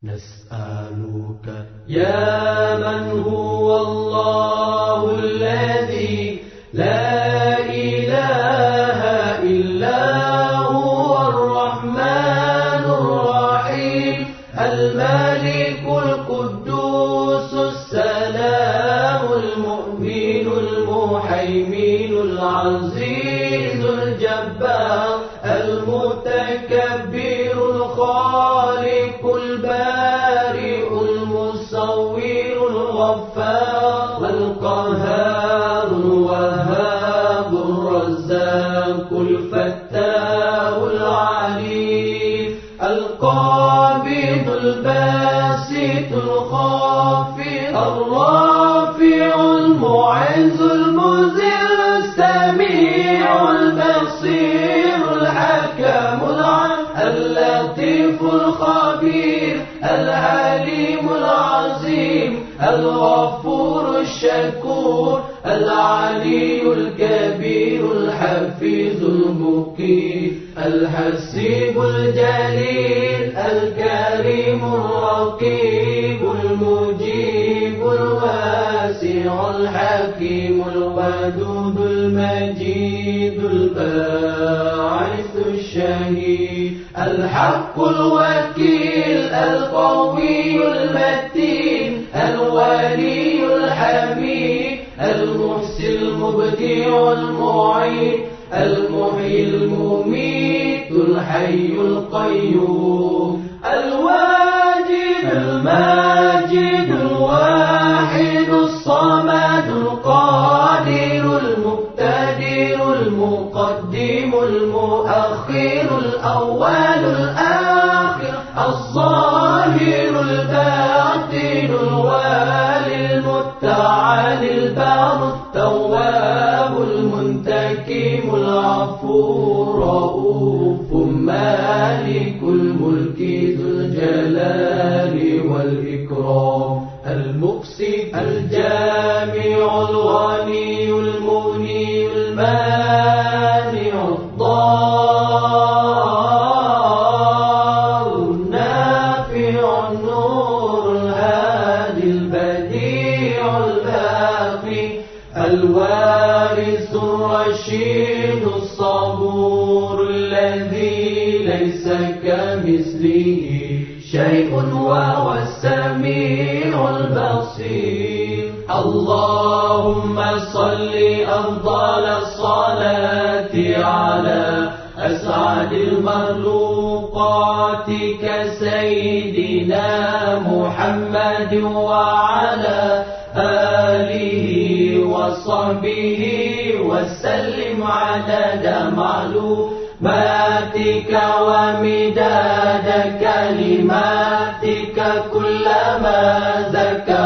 نسألك يا من هو الله الذي لا إله إلا هو الرحمن الرحيم الملك القدوس السلام المؤمن المهيمن العزيز الجبار المتكبر الخالق البارئ المصور الغفار القهار الوهاب الرزاق الفتاح العليم القابض الباسط الخافض الرافع المعز المذل السميع البصير الحكم اللطيف الخبير العليم العظيم الغفور الشكور العلي الكبير الحفيظ المقيت الحسيب الجليل الكريم الرقيب المجيب الواسع الحكيم الودود المجيد الباعث الشهيد الحق الوكيل القوي المتين الولي الحميد المحسن المبدع المعين المحيي المميت الحي القيوم الواجد الماجد الواحد الصمد القادر المقتدر المقدم المؤخر الأول الآخر الظاهر الباطن الوالي المتعالي البار التواب المنتقم العفو الرؤوف مالك الملك ذو الجلال والإكرام المقسط الجامع الغني المغني المانع الضار النافع النور الهادي البديع الباقي الوارث الرشيد الصبور الذي ليس كمثله شيء وهو السميع البصير اللهم صل أفضل الصلاة على أسعد المخلوقات كسيدنا محمد وعلى آله وصحبه وسلم عدد معلوماتك ومداد كلماتك كلما ذكرت